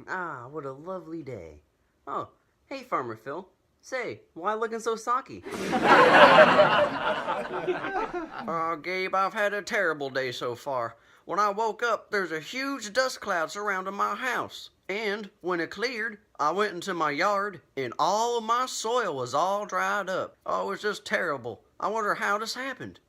What a lovely day. Oh, hey, Farmer Phil. Say, why looking so socky? Gabe, I've had a terrible day so far. When I woke up, there's a huge dust cloud surrounding my house. And when it cleared, I went into my yard, and all of my soil was all dried up. Oh, it's just terrible. I wonder how this happened.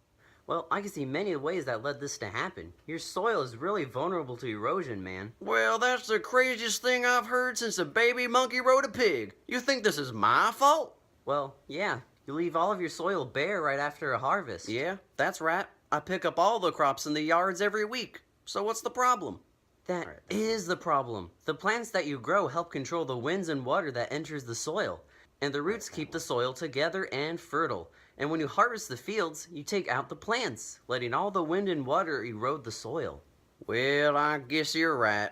Well, I can see many ways that led this to happen. Your soil is really vulnerable to erosion, man. Well, that's the craziest thing I've heard since a baby monkey rode a pig. You think this is my fault? Well, yeah. You leave all of your soil bare right after a harvest. Yeah, that's right. I pick up all the crops in the yards every week. So what's the problem? That is the problem. The plants that you grow help control the winds and water that enters the soil. And the roots keep the soil together and fertile. And when you harvest the fields, you take out the plants, letting all the wind and water erode the soil. Well, I guess you're right.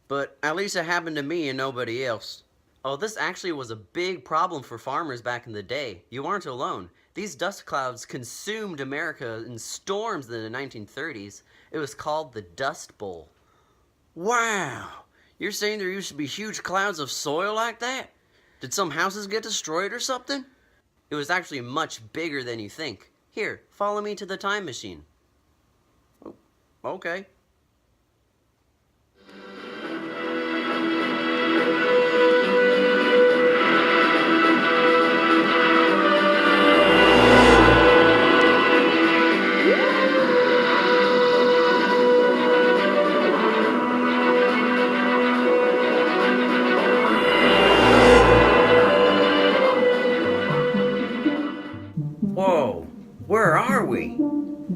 But at least it happened to me and nobody else. Oh, this actually was a big problem for farmers back in the day. You aren't alone. These dust clouds consumed America in storms in the 1930s. It was called the Dust Bowl. Wow! You're saying there used to be huge clouds of soil like that? Did some houses get destroyed or something? It was actually much bigger than you think. Here, follow me to the time machine. Oh, okay. Whoa, where are we?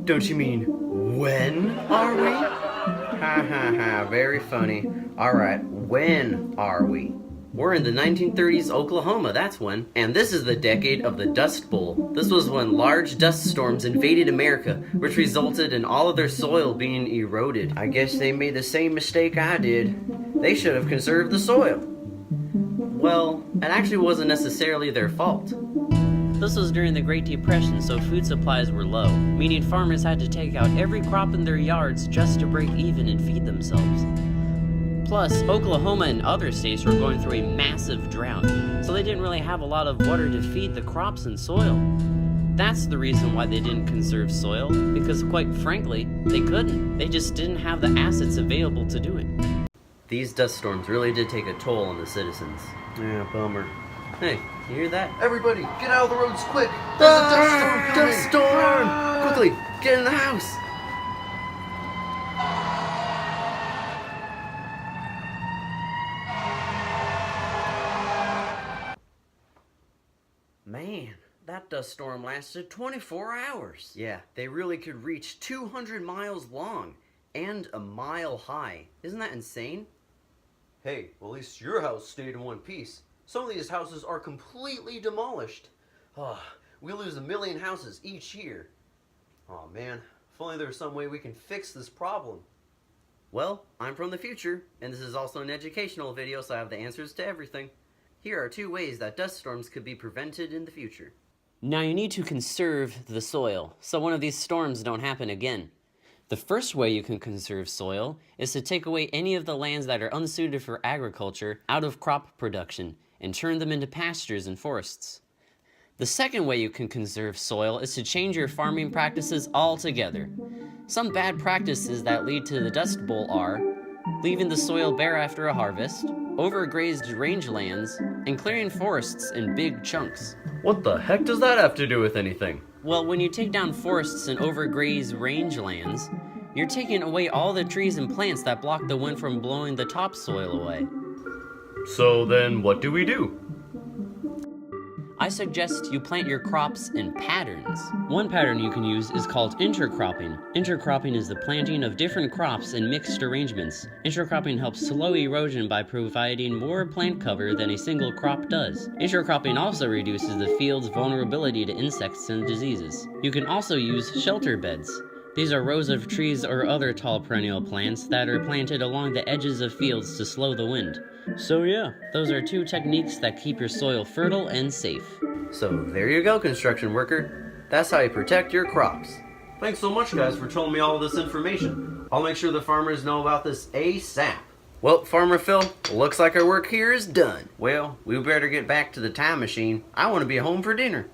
Don't you mean, when are we? Ha ha ha, very funny. Alright, when are we? We're in the 1930s Oklahoma, that's when. And this is the decade of the Dust Bowl. This was when large dust storms invaded America, which resulted in all of their soil being eroded. I guess they made the same mistake I did. They should have conserved the soil. Well, it actually wasn't necessarily their fault. This was during the Great Depression, so food supplies were low, meaning farmers had to take out every crop in their yards just to break even and feed themselves. Plus, Oklahoma and other states were going through a massive drought, so they didn't really have a lot of water to feed the crops and soil. That's the reason why they didn't conserve soil, because quite frankly, they couldn't. They just didn't have the assets available to do it. These dust storms really did take a toll on the citizens. Yeah, bummer. Hey, you hear that? Everybody, get out of the roads quick! There's a dust storm coming! Dust storm! Quickly, get in the house! Man, that dust storm lasted 24 hours. Yeah, they really could reach 200 miles long and a mile high. Isn't that insane? Hey, well, at least your house stayed in one piece. Some of these houses are completely demolished. We lose 1 million houses each year. Oh man, if only there was some way we can fix this problem. Well, I'm from the future, and this is also an educational video, so I have the answers to everything. Here are 2 ways that dust storms could be prevented in the future. Now you need to conserve the soil, so one of these storms don't happen again. The first way you can conserve soil is to take away any of the lands that are unsuited for agriculture out of crop production and turn them into pastures and forests. The second way you can conserve soil is to change your farming practices altogether. Some bad practices that lead to the Dust Bowl are leaving the soil bare after a harvest, overgrazed rangelands, and clearing forests in big chunks. What the heck does that have to do with anything? Well, when you take down forests and overgraze rangelands, you're taking away all the trees and plants that block the wind from blowing the topsoil away. So then what do we do? I suggest you plant your crops in patterns. One pattern you can use is called intercropping. Intercropping is the planting of different crops in mixed arrangements. Intercropping helps slow erosion by providing more plant cover than a single crop does. Intercropping also reduces the field's vulnerability to insects and diseases. You can also use shelter beds. These are rows of trees or other tall perennial plants that are planted along the edges of fields to slow the wind. So yeah, those are 2 techniques that keep your soil fertile and safe. So there you go, construction worker. That's how you protect your crops. Thanks so much, guys, for telling me all this information. I'll make sure the farmers know about this ASAP. Well, Farmer Phil, looks like our work here is done. Well, we better get back to the time machine. I want to be home for dinner.